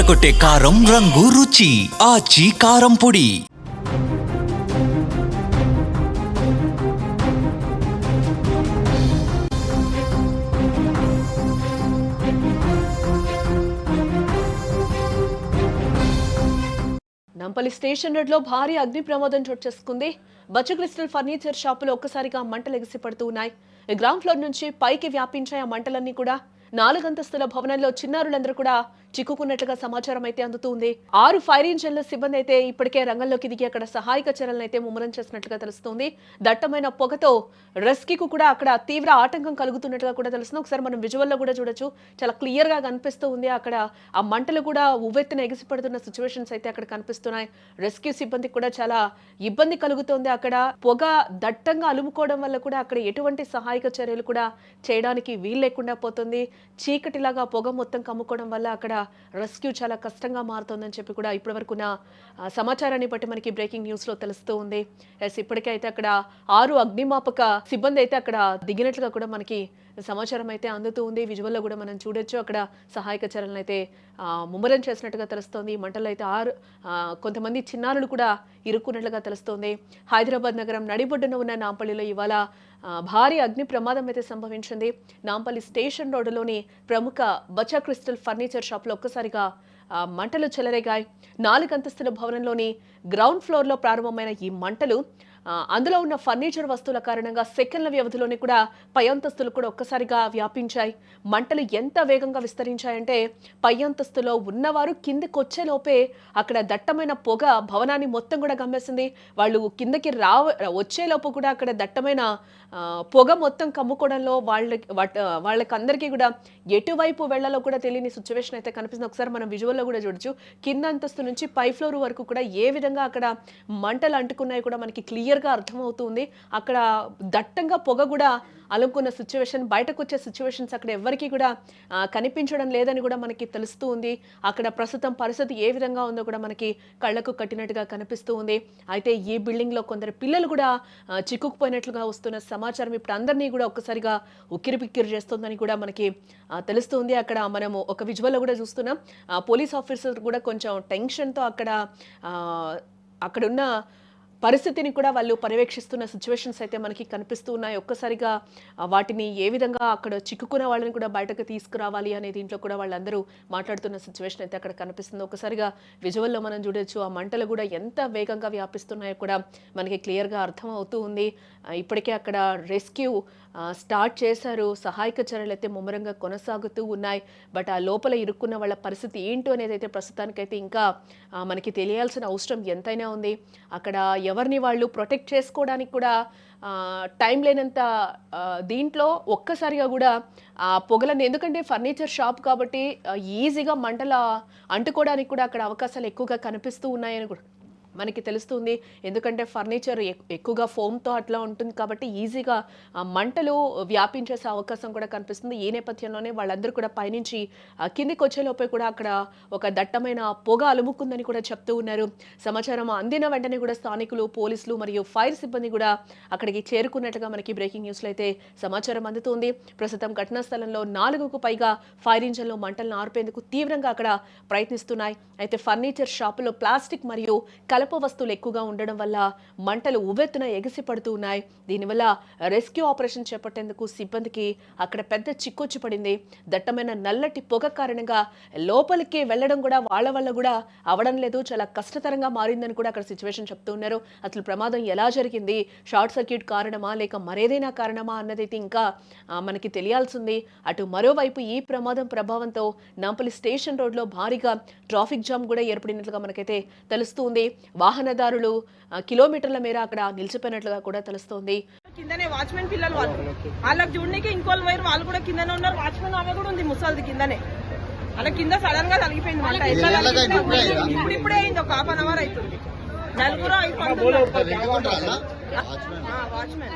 అదరగొట్టే కారం రంగు రుచి ఆచి కారం పొడి. నంపల్లి స్టేషన్ రోడ్ లో భారీ అగ్ని ప్రమాదం చోటు చేసుకుంది. బచ్చు క్రిస్టల్ ఫర్నిచర్ షాపులో ఒక్కసారిగా మంటలు ఎగిసిపడుతూ ఉన్నాయి. గ్రౌండ్ ఫ్లోర్ నుంచి పైకి వ్యాపించాయి ఆ మంటలన్నీ కూడా. 4 అంతస్తుల భవనంలో చిన్నారులందరూ కూడా చిక్కుకున్నట్లుగా సమాచారం అయితే అందుతుంది. 6 ఫైర్ ఇంజన్ల సిబ్బంది అయితే ఇప్పటికే రంగంలోకి దిగి అక్కడ సహాయక చర్యలను అయితే ముమ్మరం చేసినట్లుగా తెలుస్తుంది. దట్టమైన పొగతో రెస్క్యూకు కూడా అక్కడ తీవ్ర ఆటంకం కలుగుతున్నట్లుగా కూడా తెలుస్తుంది. ఒకసారి మనం విజువల్లో కూడా చూడొచ్చు, చాలా క్లియర్ గా కనిపిస్తూ ఉంది. అక్కడ ఆ మంటలు కూడా ఉవ్వెత్తున ఎగిసిపడుతున్న సిచ్యువేషన్స్ అయితే అక్కడ కనిపిస్తున్నాయి. రెస్క్యూ సిబ్బందికి కూడా చాలా ఇబ్బంది కలుగుతోంది. అక్కడ పొగ దట్టంగా అలుముకోవడం వల్ల కూడా అక్కడ ఎటువంటి సహాయక చర్యలు కూడా చేయడానికి వీలు లేకుండా పోతుంది. చీకటిలాగా పొగ మొత్తం కమ్ముకోవడం వల్ల అక్కడ రెస్క్యూ చాలా కష్టంగా మారుతోందని చెప్పి కూడా ఇప్పటి వరకు సమాచారాన్ని బట్టి మనకి బ్రేకింగ్ న్యూస్ లో తెలుస్తూ ఉంది. ఇప్పటికే అయితే అక్కడ 6 అగ్నిమాపక సిబ్బంది అయితే అక్కడ దిగినట్లుగా కూడా మనకి సమాచారం అయితే అందుతూ ఉంది. విజువల్లో కూడా మనం చూడొచ్చు, అక్కడ సహాయక చర్యలను అయితే ముమ్మరం చేసినట్టుగా తెలుస్తోంది. ఈ మంటల్లో అయితే కొంతమంది చిన్నారులు కూడా ఇరుక్కున్నట్లుగా తెలుస్తోంది. హైదరాబాద్ నగరం నడిబొడ్డున ఉన్న నాంపల్లిలో ఇవాళ భారీ అగ్ని ప్రమాదం అయితే సంభవించింది. నాంపల్లి స్టేషన్ రోడ్డులోని ప్రముఖ బచ్చా క్రిస్టల్ ఫర్నిచర్ షాప్లో ఒక్కసారిగా మంటలు చెలరేగాయి. 4 అంతస్తుల భవనంలోని గ్రౌండ్ ఫ్లోర్లో ప్రారంభమైన ఈ మంటలు అందులో ఉన్న ఫర్నిచర్ వస్తువుల కారణంగా సెకండ్ల వ్యవధిలోనే కూడా పై అంతస్తులు కూడా ఒక్కసారిగా వ్యాపించాయి. మంటలు ఎంత వేగంగా విస్తరించాయంటే పై అంతస్తులో ఉన్నవారు కిందకి వచ్చేలోపే అక్కడ దట్టమైన పొగ భవనాన్ని మొత్తం కూడా గమ్మేసింది. వాళ్ళు కిందకి వచ్చేలోపు కూడా అక్కడ దట్టమైన పొగ మొత్తం కమ్ముకోవడంలో వాళ్ళకందరికీ కూడా ఎటువైపు వెళ్లాలో కూడా తెలియని సిచ్యువేషన్ అయితే కనిపిస్తుంది. ఒకసారి మనం విజువల్లో కూడా చూడొచ్చు, కింద అంతస్తు నుంచి పై ఫ్లోర్ వరకు కూడా ఏ విధంగా అక్కడ మంటలు అంటుకున్నాయి కూడా మనకి క్లియర్గా అర్థమవుతుంది. అక్కడ దట్టంగా పొగ కూడా అలుముకున్న సిచ్యువేషన్, బయటకు వచ్చే సిచ్యువేషన్స్ అక్కడ ఎవరికి కూడా కనిపించడం లేదని కూడా మనకి తెలుస్తూ ఉంది. అక్కడ ప్రస్తుతం పరిస్థితి ఏ విధంగా ఉందో కూడా మనకి కళ్లకు కట్టినట్టుగా కనిపిస్తూ ఉంది. అయితే ఈ బిల్డింగ్ లో కొందరు పిల్లలు కూడా చిక్కుకుపోయినట్లుగా వస్తున్న సమాచారం ఇప్పుడు అందరినీ కూడా ఒక్కసారిగా ఉక్కిరిబిక్కిరి చేస్తుందని కూడా మనకి తెలుస్తుంది. అక్కడ మనము ఒక విజువల్లో కూడా చూస్తున్నాం, పోలీస్ ఆఫీసర్ కూడా కొంచెం టెన్షన్తో అక్కడున్న పరిస్థితిని కూడా వాళ్ళు పర్యవేక్షిస్తున్న సిచ్యువేషన్స్ అయితే మనకి కనిపిస్తూ ఉన్నాయి. ఒక్కసారిగా వాటిని ఏ విధంగా అక్కడ చిక్కుకున్న వాళ్ళని కూడా బయటకు తీసుకురావాలి అనే దీంట్లో కూడా వాళ్ళందరూ మాట్లాడుతున్న సిచ్యువేషన్ అయితే అక్కడ కనిపిస్తుంది. ఒకసారిగా విజువల్లో మనం చూడొచ్చు, ఆ మంటలు కూడా ఎంత వేగంగా వ్యాపిస్తున్నాయో కూడా మనకి క్లియర్గా అర్థం అవుతూ ఉంది. ఇప్పటికే అక్కడ రెస్క్యూ స్టార్ట్ చేశారు, సహాయక చర్యలు అయితే ముమ్మరంగా కొనసాగుతూ ఉన్నాయి. బట్ ఆ లోపల ఇరుక్కున్న వాళ్ళ పరిస్థితి ఏంటో అనేది అయితే ప్రస్తుతానికైతే ఇంకా మనకి తెలియాల్సిన అవసరం ఎంతైనా ఉంది. అక్కడ ఎవరిని వాళ్ళు ప్రొటెక్ట్ చేసుకోవడానికి కూడా టైం లేనంత దీంట్లో ఒక్కసారిగా కూడా పొగలను, ఎందుకంటే ఫర్నిచర్ షాప్ కాబట్టి ఈజీగా మంటల అంటుకోవడానికి కూడా అక్కడ అవకాశాలు ఎక్కువగా కనిపిస్తూ ఉన్నాయని కూడా మనకి తెలుస్తుంది. ఎందుకంటే ఫర్నిచర్ ఎక్కువగా ఫోమ్తో అట్లా ఉంటుంది కాబట్టి ఈజీగా మంటలు వ్యాపించేసే అవకాశం కూడా కనిపిస్తుంది. ఈ నేపథ్యంలోనే వాళ్ళందరూ కూడా పైనుంచి కిందికి వచ్చేలోపే కూడా అక్కడ ఒక దట్టమైన పొగ అలుముకుందని కూడా చెప్తూ ఉన్నారు. సమాచారం అందిన వెంటనే కూడా స్థానికులు, పోలీసులు మరియు ఫైర్ సిబ్బంది కూడా అక్కడికి చేరుకున్నట్లుగా మనకి బ్రేకింగ్ న్యూస్లో అయితే సమాచారం అందుతుంది. ప్రస్తుతం ఘటనా స్థలంలో 4కు పైగా ఫైర్ ఇంజన్లు మంటలను ఆర్పేందుకు తీవ్రంగా అక్కడ ప్రయత్నిస్తున్నాయి. అయితే ఫర్నిచర్ షాపులో ప్లాస్టిక్ మరియు కలప వస్తువులు ఎక్కువగా ఉండడం వల్ల మంటలు ఉవ్వెత్తున ఎగిసి పడుతూ ఉన్నాయి. దీనివల్ల రెస్క్యూ ఆపరేషన్ చేపట్టేందుకు సిబ్బందికి అక్కడ పెద్ద చిక్కొచ్చి పడింది. దట్టమైన నల్లటి పొగ కారణంగా లోపలికి వెళ్లడం కూడా వాళ్ళ వల్ల కూడా అవడం లేదు, చాలా కష్టతరంగా మారిందని కూడా అక్కడ సిచ్యువేషన్ చెప్తూ ఉన్నారు. అసలు ప్రమాదం ఎలా జరిగింది, షార్ట్ సర్క్యూట్ కారణమా లేక మరేదైనా కారణమా అన్నదైతే ఇంకా మనకి తెలియాల్సింది. అటు మరోవైపు ఈ ప్రమాదం ప్రభావంతో నాంపల్లి స్టేషన్ రోడ్లో భారీగా ట్రాఫిక్ జామ్ కూడా ఏర్పడినట్లుగా మనకైతే తెలుస్తుంది. వాహనదారులు కిలోమీటర్ల మేర అక్కడ నిలిచిపోయినట్లుగా కూడా తెలుస్తోంది. కిందనే వాచ్మెన్ పిల్లలు వాళ్ళకి చూడడానికి ఇంకోళ్ళు వైరు వాళ్ళు కూడా కిందనే ఉన్నారు. వాచ్మెన్ ఆమె కూడా ఉంది ముసలిది కిందనే. అలా కింద సడన్ గా తగిలిపోయింది మంట. ఇప్పుడే అయింది, ఒక హాఫ్ అన్ అవర్ అవుతుంది. నలుగురు వాచ్మెన్